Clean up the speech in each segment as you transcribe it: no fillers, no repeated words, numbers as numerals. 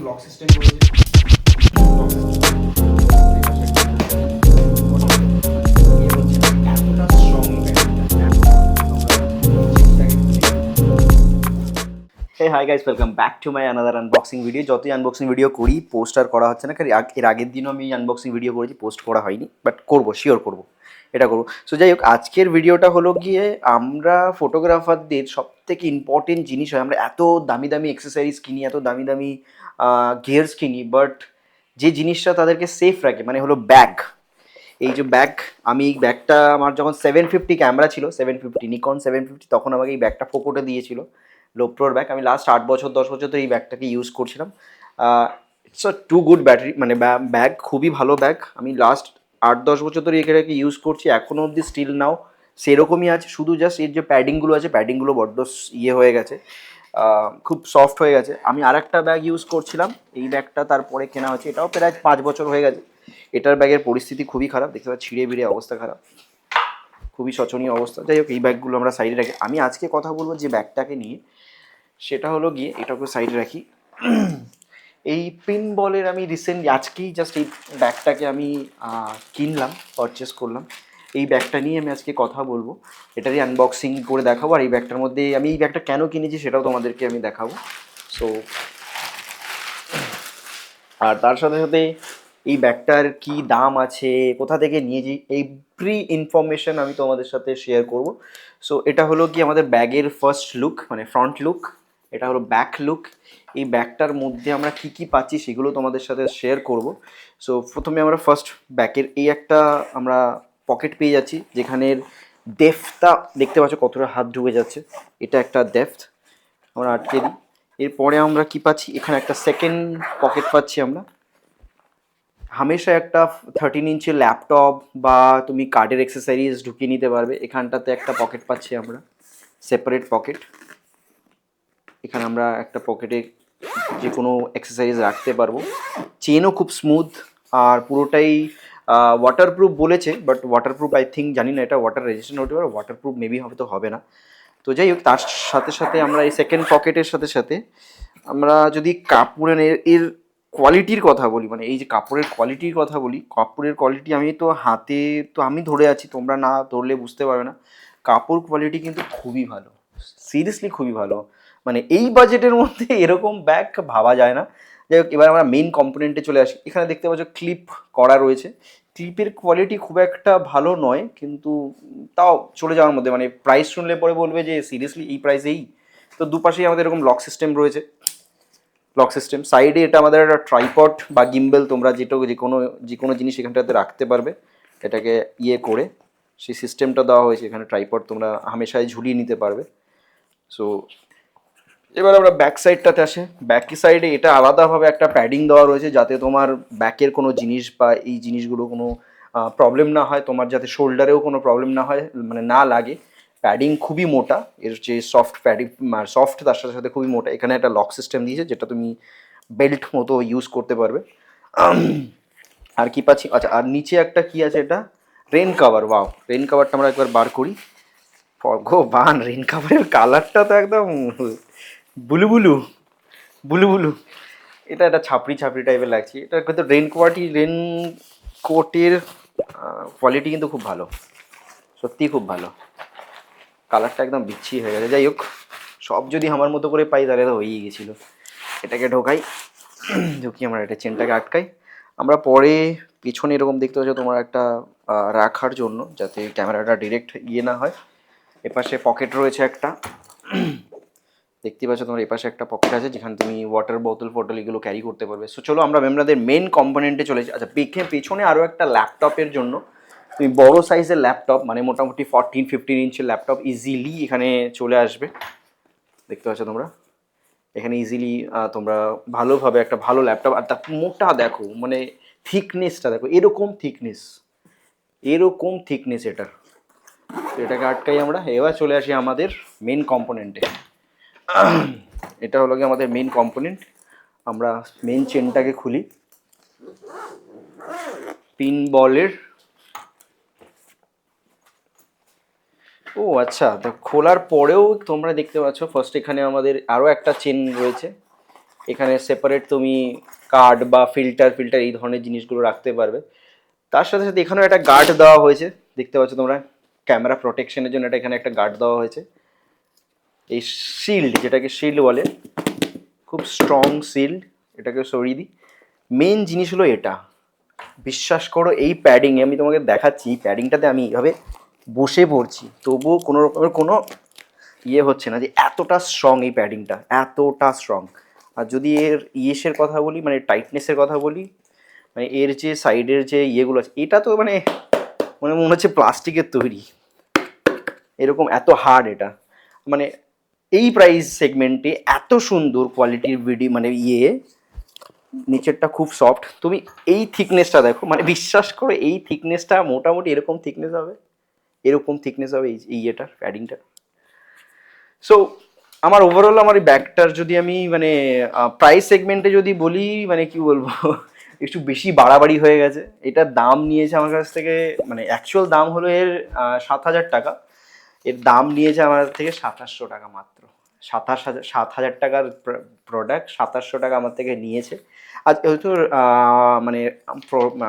Lock system রয়েছে। Hey hi guys, welcome back to my another unboxing video. যতই unboxing video করি post আর করা হচ্ছে না, কারণ এর আগের দিনও আমি আনবক্সিং ভিডিও করেছি, পোস্ট করা হয়নি, বাট করবো, শিওর করবো, এটা করবো। সো যাই হোক, আজকের ভিডিওটা হলো গিয়ে আমরা ফটোগ্রাফারদের সব থেকে ইম্পর্টেন্ট জিনিস হয়, আমরা এত দামি দামি এক্সেসরিজ কিনি, এত দামি দামি গিয়ার্স কিনি, বাট যে জিনিসটা তাদেরকে সেফ রাখে মানে হলো ব্যাগ। এই যে ব্যাগ, আমি এই ব্যাগটা আমার যখন 750 ক্যামেরা ছিল, 750 নিকন 750, তখন আমাকে এই ব্যাগটা ফোকোটে দিয়েছিল, লোপ্রোর ব্যাগ। আমি লাস্ট 8 বছর 10 বছর ধরে এই ব্যাগটাকে ইউজ করছিলাম। It's a too good battery মানে ব্যাগ, খুবই ভালো ব্যাগ। আমি লাস্ট 8-10 বছর ধরে এটাকে ইউজ করছি, এখনও অবধি স্টিল নাও সেরকমই আছে। শুধু জাস্ট এর যে প্যাডিংগুলো আছে, প্যাডিংগুলো বড্ড ইয়ে হয়ে গেছে, খুব সফট হয়ে গেছে। আমি আর একটা ব্যাগ ইউজ করছিলাম, এই ব্যাগটা তারপরে কেনা হচ্ছে, এটাও প্রায় 5 বছর হয়ে গেছে। এটার ব্যাগের পরিস্থিতি খুবই খারাপ, দেখতে পাচ্ছি ছিঁড়ে বিড়ে অবস্থা খারাপ, খুবই শোচনীয় অবস্থা। যাই হোক, এই ব্যাগগুলো আমরা সাইডে রাখি। আমি আজকে কথা বলবো যে ব্যাগটাকে নিয়ে, সেটা হলো গিয়ে এটাকে সাইডে রাখি। এই পিন বলের আমি রিসেন্টলি আজকেই জাস্ট এই ব্যাগটাকে আমি কিনলাম, পারচেস করলাম। এই ব্যাগটা নিয়ে আমি আজকে কথা বলবো, এটারই আনবক্সিং করে দেখাবো। আর এই ব্যাগটার মধ্যে আমি এই ব্যাগটা কেন কিনেছি সেটাও তোমাদেরকে আমি দেখাবো। সো আর তার সাথে সাথে এই ব্যাগটার কি দাম আছে, কোথা থেকে নিয়েছি, এভরি ইনফরমেশন আমি তোমাদের সাথে শেয়ার করব। সো এটা হলো কি আমাদের ব্যাগের ফার্স্ট লুক, মানে ফ্রন্ট লুক। এটা হলো ব্যাক লুক। এই ব্যাগটার মধ্যে আমরা কি কি পাচ্ছি সেগুলো তোমাদের সাথে শেয়ার করব। সো প্রথমে আমরা ফার্স্ট ব্যাগের এই একটা আমরা পকেট পেয়ে যাচ্ছি, যেখানের ডেপথটা দেখতে পাচ্ছ কতটা হাত ঢুকে যাচ্ছে, এটা একটা ডেপথ আমরা আটকে দিই। এরপরে আমরা কি পাচ্ছি, এখানে একটা সেকেন্ড পকেট পাচ্ছি আমরা। হামেশা একটা 13 ইঞ্চি ল্যাপটপ বা তুমি কার্ডের অ্যাক্সেসরিজ ঢুকিয়ে নিতে পারবে। এখানটাতে একটা পকেট পাচ্ছি আমরা, সেপারেট পকেট। এখানে আমরা একটা পকেটে যে কোনো অ্যাক্সেসরিজ রাখতে পারবো। চেনও খুব স্মুথ, আর পুরোটাই ওয়াটারপ্রুফ বলেছে, বাট ওয়াটারপ্রুফ আই থিঙ্ক জানি না, এটা ওয়াটার রেজিস্ট্যান্ট হতে পারে, ওয়াটারপ্রুফ মেবি হয়তো হবে না। তো যাই হোক, তার সাথে সাথে আমরা এই সেকেন্ড পকেটের সাথে সাথে আমরা যদি কাপড়ের এর কোয়ালিটির কথা বলি, মানে এই যে কাপড়ের কোয়ালিটির কথা বলি, কাপড়ের কোয়ালিটি আমি তো হাতে তো আমি ধরে আছি, তোমরা না ধরলে বুঝতে পারবে না। কাপড় কোয়ালিটি কিন্তু খুবই ভালো, সিরিয়াসলি খুবই ভালো। মানে এই বাজেটের মধ্যে এরকম ব্যাগ ভাবা যায় না। যাই হোক, এবার আমরা মেইন কম্পোনেন্টে চলে আসি। এখানে দেখতে পাচ্ছ ক্লিপ করা রয়েছে। ক্লিপের কোয়ালিটি খুব একটা ভালো নয়, কিন্তু তাও চলে যাওয়ার মধ্যে, মানে প্রাইস শুনলে পরে বলবে যে সিরিয়াসলি এই প্রাইসেই। তো দুপাশেই আমাদের এরকম লক সিস্টেম রয়েছে, লক সিস্টেম। সাইডে এটা আমাদের একটা ট্রাইপড বা গিম্বেল, তোমরা যেটা যে কোনো জিনিস এখানটাতে রাখতে পারবে এটাকে ইয়ে করে, সেই সিস্টেমটা দেওয়া হয়েছে। এখানে ট্রাইপড তোমরা হামেশাই ঝুলিয়ে নিতে পারবে। সো এবার আমরা ব্যাক সাইডটাতে আসে। ব্যাক সাইডে এটা আলাদাভাবে একটা প্যাডিং দেওয়া রয়েছে, যাতে তোমার ব্যাকের কোনো জিনিস বা এই জিনিসগুলো কোনো প্রবলেম না হয়, তোমার যাতে শোল্ডারেও কোনো প্রবলেম না হয়, মানে না লাগে। প্যাডিং খুবই মোটা, এর যে সফট প্যাডিং, সফট তার সাথে সাথে খুবই মোটা। এখানে একটা লক সিস্টেম দিয়েছে, যেটা তুমি বেল্ট মতো ইউজ করতে পারবে। আর কি পাচ্ছি, আচ্ছা, আর নিচে একটা কি আছে, এটা রেন কাভার। ওয়াও, রেন কাভারটা আমরা একবার বার করি। ভগবান, রেন কাভারের কালারটা তো একদম বুলু বুলু বুলু বুলু। এটা একটা ছাপড়ি ছাপড়ি টাইপের লাগছে। এটা কিন্তু রেন কোটের কোয়ালিটি কিন্তু খুব ভালো, সত্যিই খুব ভালো। কালারটা একদম বিচ্ছি হয়ে গেছে। যাই হোক, সব যদি আমার মতো করে পাই তাহলে তো হয়েই গেছিলো। এটাকে ঢোকাই, ঢুকি আমরা এটা চেনটাকে আটকাই। আমরা পরে পিছনে এরকম দেখতে পাচ্ছ তোমার একটা রাখার জন্য, যাতে ক্যামেরাটা ডিরেক্ট ইয়ে না হয়। এপাশে পকেট রয়েছে একটা, দেখতে পাচ্ছ তোমার এপাশে একটা পকেট আছে, যেখানে তুমি ওয়াটার বোতল ফোটল এগুলো ক্যারি করতে পারবে। সো চলো আমরা আমাদের মেন কম্পোনেন্টে চলেছি। আচ্ছা, পেছনে আরও একটা ল্যাপটপের জন্য, তুমি বড় সাইজের ল্যাপটপ, মানে মোটামুটি 14-15 ইঞ্চের ল্যাপটপ ইজিলি এখানে চলে আসবে। দেখতে পাচ্ছ তোমরা এখানে ইজিলি তোমরা ভালোভাবে একটা ভালো ল্যাপটপ। আর তার মোটা দেখো, মানে থিকনেসটা দেখো, এরকম থিকনেস এটার। তো এটাকে আটকাই আমরা। এবার চলে আসি আমাদের মেন কম্পোনেন্টে। এটা হলো কি আমাদের মেন কম্পোনেন্ট। আমরা মেন চেনটাকে খুলি, পিন বলের। ও আচ্ছা, তো খোলার পরেও তোমরা দেখতে পাচ্ছ ফার্স্ট এখানে আমাদের আরও একটা চেন রয়েছে। এখানে সেপারেট তুমি কার্ড বা ফিল্টার এই ধরনের জিনিসগুলো রাখতে পারবে। তার সাথে সাথে এখানেও একটা গার্ড দেওয়া হয়েছে, দেখতে পাচ্ছ তোমরা, ক্যামেরা প্রোটেকশনের জন্য এখানে একটা গার্ড দেওয়া হয়েছে। এই শিল্ড, যেটাকে শিল্ড বলে, খুব স্ট্রং শিল্ড, এটাকে সরিয়ে দিই। মেন জিনিস হলো এটা, বিশ্বাস করো এই প্যাডিং আমি তোমাকে দেখাচ্ছি, প্যাডিংটাতে আমি এইভাবে বসে পড়ছি তবুও কোনো রকমের কোনো ইয়ে হচ্ছে না, যে এতটা স্ট্রং এই প্যাডিংটা, এতটা স্ট্রং। আর যদি এর ইয়েসের কথা বলি, মানে টাইটনেসের কথা বলি, মানে এর যে সাইডের যে ইয়েগুলো আছে, এটা তো মানে মনে হচ্ছে প্লাস্টিকের তৈরি, এরকম এত হার্ড এটা। মানে এই প্রাইস সেগমেন্টে এত সুন্দর কোয়ালিটির ভিডিও, মানে নিচেরটা খুব সফট, তুমি এই থিকনেসটা দেখো, মানে বিশ্বাস করো এই থিকনেসটা মোটামুটি এরকম থিকনেস হবে, এরকম থিকনেস হবে এই ইয়েটার প্যাডিংটা। সো আমার ওভারঅল আমার এই ব্যাগটার যদি আমি মানে প্রাইস সেগমেন্টে যদি বলি, মানে কি বলবো একটু বেশি বাড়াবাড়ি হয়ে গেছে। এটার দাম নিয়েছে আমার কাছ থেকে, মানে অ্যাকচুয়াল দাম হলো এর 7,000 টাকা, এর দাম নিয়েছে আমার থেকে 2,700 টাকা মাত্র। 7,000 টাকার প্রোডাক্ট 2,700 টাকা আমার থেকে নিয়েছে। আর যেহেতু মানে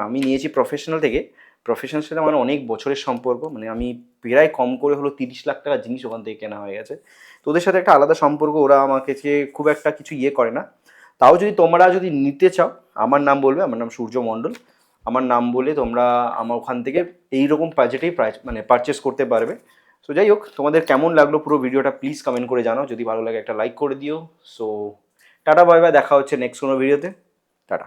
আমি নিয়েছি প্রফেশনাল থেকে, প্রফেশনাল সাথে আমার অনেক বছরের সম্পর্ক, মানে আমি প্রায় কম করে হলো 30 লাখ টাকার জিনিস ওখান থেকে কেনা হয়ে গেছে। তো ওদের সাথে একটা আলাদা সম্পর্ক, ওরা আমাকে যে খুব একটা কিছু ইয়ে করে না। তাও যদি তোমরা যদি নিতে চাও, আমার নাম বলবে, আমার নাম সূর্য মণ্ডল, আমার নাম বলে তোমরা আমার ওখান থেকে এইরকম বাজেটেই মানে পারচেস করতে পারবে। সো যাই হোক, তোমাদের কেমন লাগলো পুরো ভিডিওটা প্লিজ কমেন্ট করে জানাও, যদি ভালো লাগে একটা লাইক করে দিও। সো টাটা বাই বাই, দেখা হচ্ছে নেক্সট কোনো ভিডিওতে, টাটা।